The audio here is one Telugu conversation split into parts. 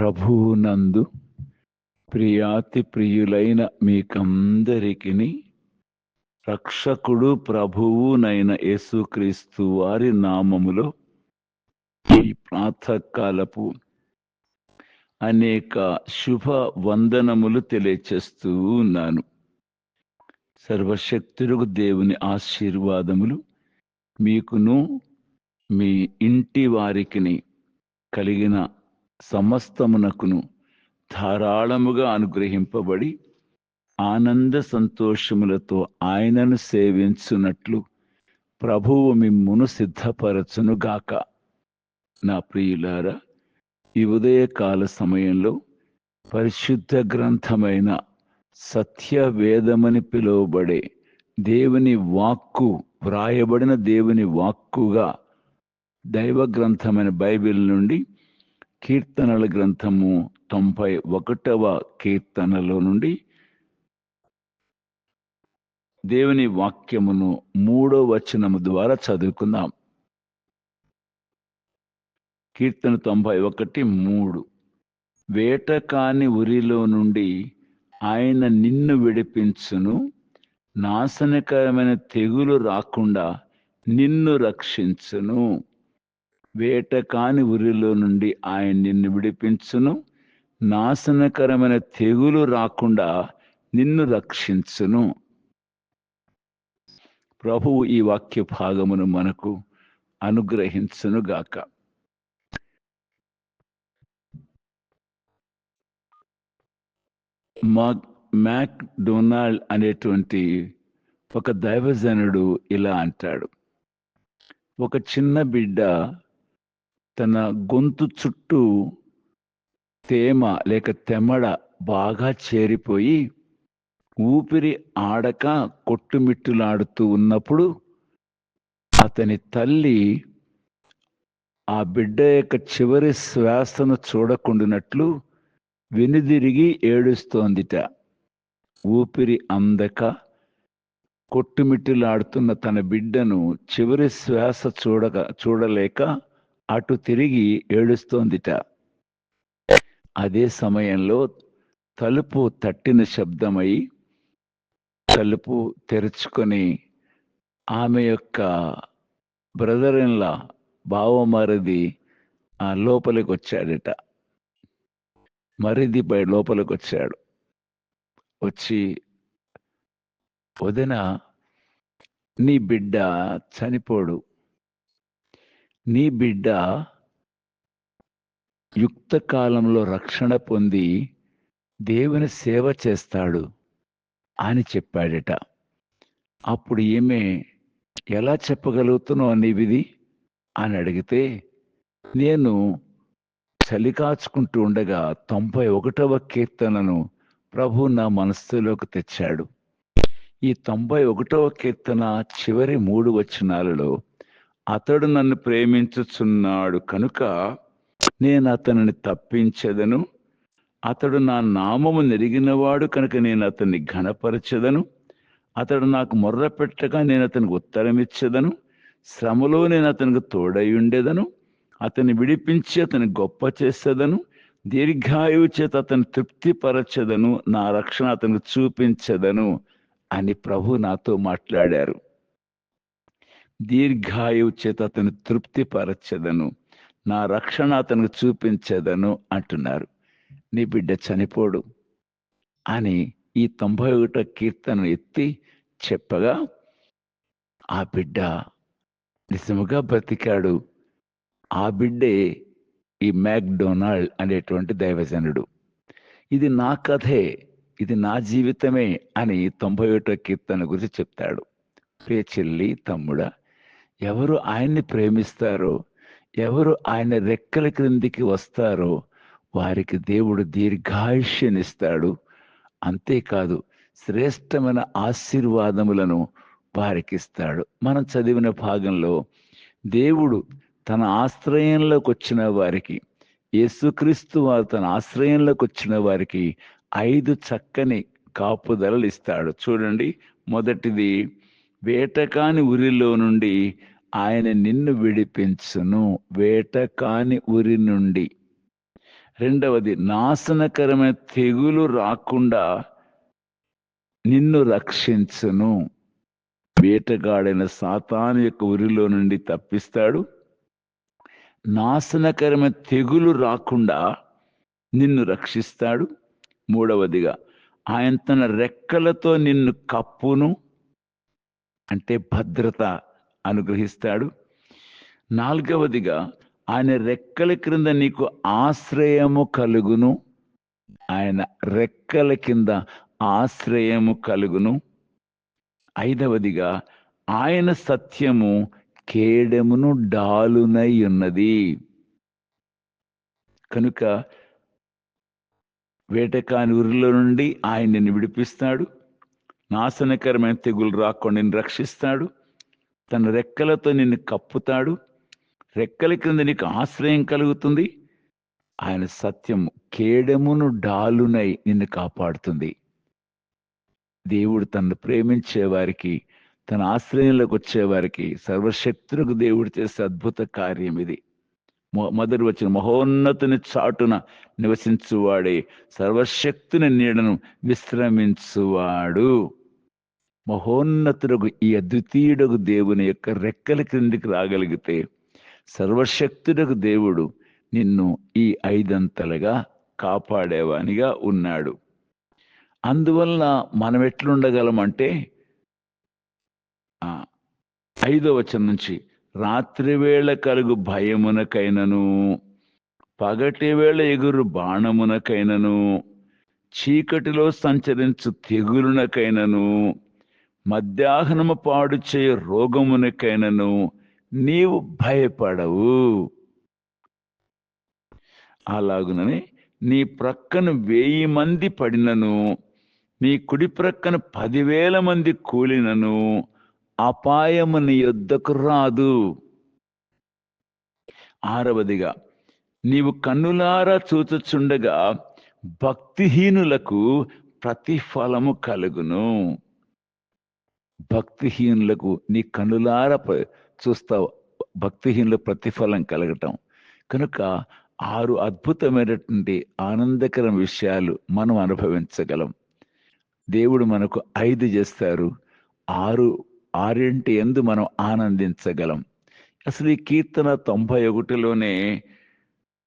ప్రభువునందు ప్రియాతి ప్రియులైన మీకందరికిని రక్షకుడు ప్రభువునైన యేసుక్రీస్తు వారి నామములో ఈ ప్రాతకాలపు అనేక శుభ వందనములు తెలియచేస్తూ ఉన్నాను. సర్వశక్తులకు దేవుని ఆశీర్వాదములు మీకును మీ ఇంటి వారికిని కలిగిన సమస్తమునకును ధారాళముగా అనుగ్రహింపబడి ఆనంద సంతోషములతో ఆయనను సేవించున్నట్లు ప్రభువు మిమ్మును సిద్ధపరచునుగాక. నా ప్రియులారా, ఈ ఉదయకాల సమయంలో పరిశుద్ధ గ్రంథమైన సత్యవేదమని పిలువబడే దేవుని వాక్కు, వ్రాయబడిన దేవుని వాక్కుగా దైవ గ్రంథమైన బైబిల్ నుండి కీర్తనల గ్రంథము 91వ కీర్తనలో నుండి దేవుని వాక్యమును 3వ వచనము ద్వారా చదువుకుందాం. కీర్తన 91:3. వేటకాని ఉరిలో నుండి ఆయన నిన్ను విడిపించును, నాశనకరమైన తెగులు రాకుండా నిన్ను రక్షించును. వేటకాని ఉరిలో నుండి ఆయన నిన్ను విడిపించును, నాశనకరమైన తెగులు రాకుండా నిన్ను రక్షించును. ప్రభువు ఈ వాక్య భాగమును మనకు అనుగ్రహించునుగాక. మ్యాక్ డొనాల్డ్ అనేటువంటి ఒక దైవజనుడు ఇలా అంటాడు: ఒక చిన్న బిడ్డ తన గొంతు చుట్టూ తేమ లేక తెమడ బాగా చేరిపోయి ఊపిరి ఆడక కొట్టుమిట్టులాడుతూ ఉన్నప్పుడు అతని తల్లి ఆ బిడ్డ యొక్క చివరి శ్వాసను చూడకుండానట్లు వెనుదిరిగి ఏడుస్తోందిట. ఊపిరి అందక కొట్టుమిట్టులాడుతున్న తన బిడ్డను చివరి శ్వాస చూడలేక అటు తిరిగి ఏడుస్తోందిట. అదే సమయంలో తలుపు తట్టిన శబ్దమై తలుపు తెరుచుకొని ఆమె యొక్క బ్రదర్ ఇన్ లా, బావమరిది లోపలికి వచ్చాడట. మరిది లోపలికి వచ్చాడు. వచ్చి, వదిన, నీ బిడ్డ చనిపోడు, నీ బిడ్డ యుక్త కాలంలో రక్షణ పొంది దేవుని సేవ చేస్తాడు అని చెప్పాడట. అప్పుడు ఈమె, ఎలా చెప్పగలుగుతున్నావు నీవిది అని అడిగితే, నేను చలి కాచుకుంటూ ఉండగా 91వ కీర్తనను ప్రభు నా మనస్సులోకి తెచ్చాడు. ఈ 91వ కీర్తన చివరి 3 వచనాలలో, అతడు నన్ను ప్రేమించుచున్నాడు కనుక నేను అతనిని తప్పించెదను, అతడు నా నామము నెరిగినవాడు కనుక నేను అతన్ని ఘనపరచెదను, అతడు నాకు మొర్ర పెట్టగా నేను అతనికి ఉత్తరమిచ్చెదను, శ్రమలో నేను అతనికి తోడై ఉండేదను, అతన్ని విడిపించి అతని గొప్ప చేసేదను, దీర్ఘాయువు చేత అతను తృప్తిపరచెదను, నా రక్షణ అతనికి చూపించెదను అని ప్రభు నాతో మాట్లాడారు. దీర్ఘాయువు చేత అతను తృప్తిపరచెదను, నా రక్షణ అతనికి చూపించెదను అంటున్నారు. నీ బిడ్డ చనిపోడు అని ఈ 91వ కీర్తన ఎత్తి చెప్పగా ఆ బిడ్డ నిజముగా బ్రతికాడు. ఆ బిడ్డే ఈ మ్యాక్ డొనాల్డ్ అనేటువంటి దైవజనుడు. ఇది నా కథే, ఇది నా జీవితమే అని 91వ కీర్తన గురించి చెప్తాడు. ప్రియ చెల్లి, తమ్ముడా, ఎవరు ఆయన్ని ప్రేమిస్తారో, ఎవరు ఆయన రెక్కల క్రిందికి వస్తారో వారికి దేవుడు దీర్ఘాయుష్యనిస్తాడు. అంతేకాదు, శ్రేష్టమైన ఆశీర్వాదములను వారికి ఇస్తాడు. మనం చదివిన భాగంలో దేవుడు తన ఆశ్రయంలోకి వచ్చిన వారికి, యేసుక్రీస్తు వారు తన ఆశ్రయంలోకి వచ్చిన వారికి 5 చక్కని కాపుదలలు ఇస్తాడు. చూడండి, మొదటిది, వేటకాని ఉరిలో నుండి ఆయన నిన్ను విడిపించును. వేటకాని ఉరి నుండి, రెండవది, నాశనకరమైన తెగులు రాకుండా నిన్ను రక్షించును. వేటగాడైన సాతాను యొక్క ఉరిలో నుండి తప్పిస్తాడు. నాశనకరమైన తెగులు రాకుండా నిన్ను రక్షిస్తాడు. మూడవదిగా, ఆయన తన రెక్కలతో నిన్ను కప్పును, అంటే భద్రత అనుగ్రహిస్తాడు. నాలుగవదిగా, ఆయన రెక్కల క్రింద నీకు ఆశ్రయము కలుగును. ఆయన రెక్కల కింద ఆశ్రయము కలుగును. ఐదవదిగా, ఆయన సత్యము కేడెమును డాలునై ఉన్నది. కనుక వేటకాని ఉరిలో నుండి ఆయన నిన్ను విడిపిస్తాడు. నాశనకరమైన తెగులు రాకుండా నిన్ను రక్షిస్తాడు. తన రెక్కలతో నిన్ను కప్పుతాడు. రెక్కల క్రింద నీకు ఆశ్రయం కలుగుతుంది. ఆయన సత్యము కేడెమును డాలునై నిన్ను కాపాడుతుంది. దేవుడు తనను ప్రేమించే వారికి, తన ఆశ్రయంలోకి వచ్చేవారికి సర్వశక్తులకు దేవుడు చేసే అద్భుత కార్యం ఇది. మొదటి వచ్చిన మహోన్నతుని చాటున నివసించువాడే సర్వశక్తుని నీడను విశ్రమించువాడు. మహోన్నతుడకు ఈ అద్వితీయుడకు దేవుని యొక్క రెక్కల క్రిందికి రాగలిగితే సర్వశక్తుడకు దేవుడు నిన్ను ఈ ఐదంతలుగా కాపాడేవానిగా ఉన్నాడు. అందువల్ల మనం ఎట్లుండగలమంటే 5వ వచనం నుంచి, రాత్రి వేళ కలుగు భయమునకైనను, పగటి వేళ ఎగురు బాణమునకైనను, చీకటిలో సంచరించు తెగులునకైనను, మధ్యాహ్నము పాడు చేయ రోగమునకైనను నీవు భయపడవు. అలాగునని నీ ప్రక్కన 1000 మంది పడినను, నీ కుడి ప్రక్కన 10,000 మంది కూలినను అపాయము నీ యొద్దకు రాదు. ఆరవదిగా, నీవు కన్నులారా చూచుచుండగా భక్తిహీనులకు ప్రతిఫలము కలుగును. భక్తిహీనులకు నీ కన్నులారా చూస్తావు, భక్తిహీనుల ప్రతిఫలం కలగటం. కనుక 6 అద్భుతమైనటువంటి ఆనందకర విషయాలు మనం అనుభవించగలం. దేవుడు మనకు 5 చేస్తారు, 6 యందు మనం ఆనందించగలం. అసలు ఈ కీర్తన 91లోనే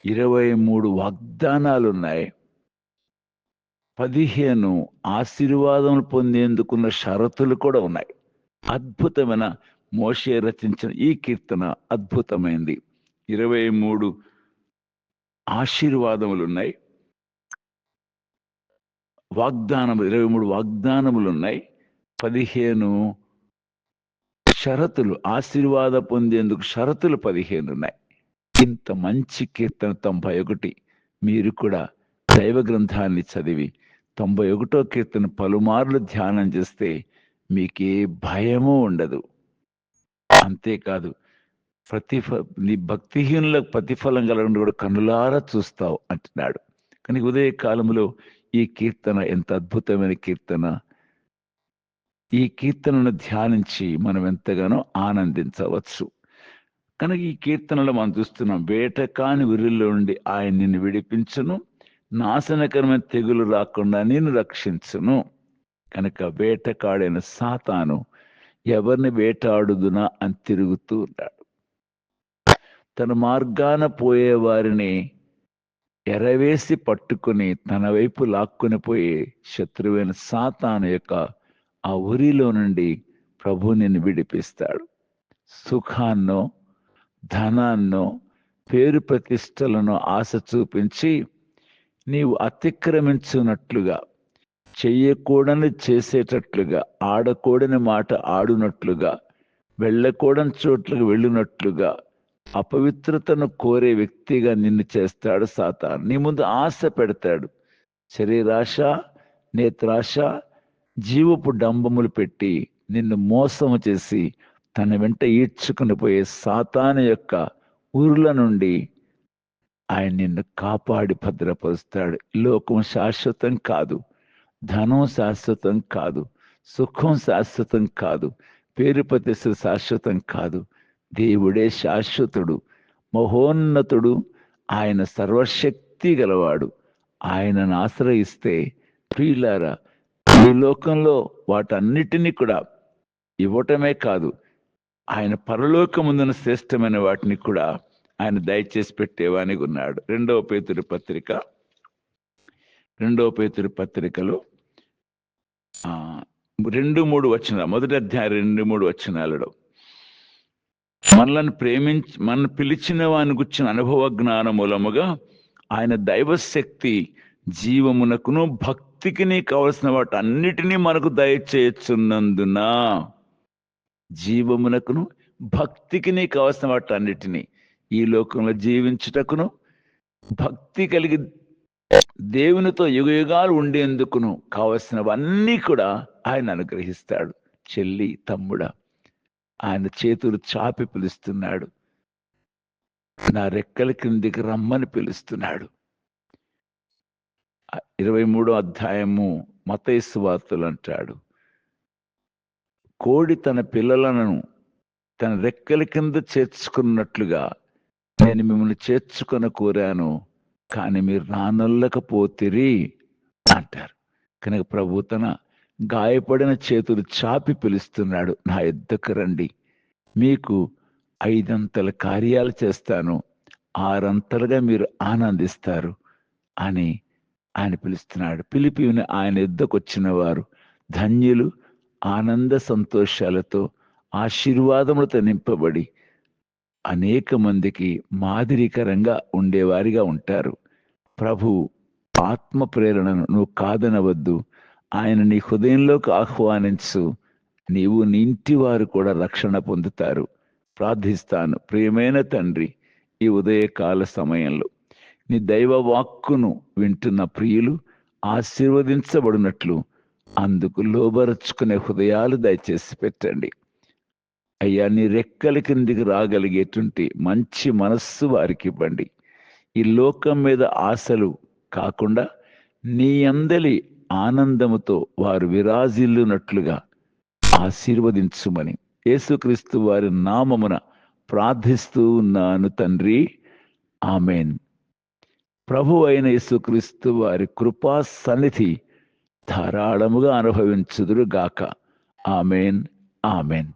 23 వాగ్దానాలు ఉన్నాయి. 15 ఆశీర్వాదములు పొందేందుకున్న షరతులు కూడా ఉన్నాయి. అద్భుతమైన మోషే రచించిన ఈ కీర్తన అద్భుతమైంది. 23 ఆశీర్వాదములు ఉన్నాయి, 23 వాగ్దానములు ఉన్నాయి, 15 షరతులు, ఆశీర్వాద పొందేందుకు షరతులు 15 ఉన్నాయి. ఇంత మంచి కీర్తన 91. మీరు కూడా దైవ గ్రంథాన్ని చదివి 91వ కీర్తన పలుమార్లు ధ్యానం చేస్తే మీకే భయము ఉండదు. అంతేకాదు, నీ భక్తిహీనులకు ప్రతిఫలం కలగడం కూడా కన్నులారా చూస్తావు అంటున్నాడు. కానీ ఉదయ కాలంలో ఈ కీర్తన ఎంత అద్భుతమైన కీర్తన. ఈ కీర్తనను ధ్యానించి మనం ఎంతగానో ఆనందించవచ్చు. కనుక ఈ కీర్తనలో మనం చూస్తున్నాం, వేటకాని ఉరిలో నుండి ఆయన నిన్ను విడిపించును, నాశనకరమైన తెగులు రాకుండా నిన్ను రక్షించును. కనుక వేటకాడైన సాతాను ఎవరిని వేటాడుదునా అని తిరుగుతూ ఉన్నాడు. తన మార్గాన పోయే వారిని ఎరవేసి పట్టుకుని తన వైపు లాక్కుని పోయే శత్రువైన సాతాను యొక్క ఆ ఉరిలో నుండి ప్రభు నిన్ను విడిపిస్తాడు. సుఖాన్నో, ధనాన్నో, పేరు ప్రతిష్టలను ఆశ చూపించి నీవు అతిక్రమించున్నట్లుగా, చెయ్యకూడని చేసేటట్లుగా, ఆడకూడని మాట ఆడునట్లుగా, వెళ్ళకూడని చోట్లకు వెళ్ళినట్లుగా అపవిత్రతను కోరే వ్యక్తిగా నిన్ను చేస్తాడు సాతాను. నీ ముందు ఆశ పెడతాడు. శరీరాశ, నేత్రాశ, జీవపు డంబములు పెట్టి నిన్ను మోసము చేసి తన వెంట ఈడ్చుకుని పోయే సాతాను యొక్క ఊర్ల నుండి ఆయన నిన్ను కాపాడి భద్రపరుస్తాడు. లోకం శాశ్వతం కాదు, ధనం శాశ్వతం కాదు, సుఖం శాశ్వతం కాదు, పేరు ప్రతిష్టలు శాశ్వతం కాదు. దేవుడే శాశ్వతుడు, మహోన్నతుడు. ఆయన సర్వశక్తి భక్తి గలవాడు. ఆయనను ఆశ్రయిస్తే ప్రియులారా, ఈ లోకంలో వాటన్నిటినీ కూడా ఇవ్వటమే కాదు, ఆయన పరలోకముందున శ్రేష్టమైన వాటిని కూడా ఆయన దయచేసి పెట్టేవానికి ఉన్నాడు. రెండవ పేతురు పత్రికలో 2-3 వచనాలు, మొదటి అధ్యాయం 2-3 వచనాలలో మనల్ని పిలిచిన వాని గుర్చిన అనుభవ జ్ఞాన మూలముగా ఆయన దైవశక్తి జీవమునకును భక్తికిని కావలసిన వాటి అన్నిటినీ మనకు దయచేస్తున్నందున, జీవమునకును భక్తికిని కావలసిన వాటి అన్నిటినీ, ఈ లోకంలో జీవించుటకును భక్తి కలిగి దేవునితో యుగయుగాలు ఉండేందుకును కావలసినవన్నీ కూడా ఆయన అనుగ్రహిస్తాడు. చెల్లి, తమ్ముడా, ఆయన చేతులు చాపి పిలుస్తున్నాడు. నా రెక్కల కిందికి రమ్మని పిలుస్తున్నాడు. 23వ అధ్యాయము మత్తయి సువార్తలు అంటాడు, కోడి తన పిల్లలను తన రెక్కల కింద చేర్చుకున్నట్లుగా నేను మిమ్మల్ని చేర్చుకొని కోరాను, కానీ మీరు రానొల్లకపోతిరి అంటారు. కనుక ప్రభు తన గాయపడిన చేతులు చాపి పిలుస్తున్నాడు, నా యుద్ధకు రండి, మీకు 5 అంతల కార్యాలు చేస్తాను, 6 అంతలుగా మీరు ఆనందిస్తారు అని ఆయన పిలుస్తున్నాడు. పిలిపిని ఆయన యుద్ధకు వచ్చిన వారు ధన్యులు, ఆనంద సంతోషాలతో ఆశీర్వాదములతో నింపబడి అనేక మందికి మాదిరికరంగా ఉండేవారిగా ఉంటారు. ప్రభు ఆత్మ ప్రేరణను నువ్వు కాదనవద్దు. ఆయన నీ హృదయంలోకి ఆహ్వానించు. నీవు నీ ఇంటి వారు కూడా రక్షణ పొందుతారు. ప్రార్థిస్తాను. ప్రియమైన తండ్రి, ఈ ఉదయకాల సమయంలో నీ దైవ వాక్కును వింటున్న ప్రియులు ఆశీర్వదించబడినట్లు అందుకు లోబరుచుకునే హృదయాలు దయచేసి పెట్టండి అయ్యా. నీ రెక్కల కిందికి రాగలిగేటువంటి మంచి మనస్సు వారికి ఇవ్వండి. ఈ లోకం మీద ఆశలు కాకుండా నీ అందలి ఆనందముతో వారు విరాజిల్లునట్లుగా ఆశీర్వదించుమని యేసుక్రీస్తు వారి నామమున ప్రార్థిస్తూ ఉన్నాను తండ్రి, ఆమెన్. ప్రభు అయిన యేసుక్రీస్తు వారి కృపా సన్నిధి ధారాళముగా అనుభవించుదురు గాక. Amen, amen.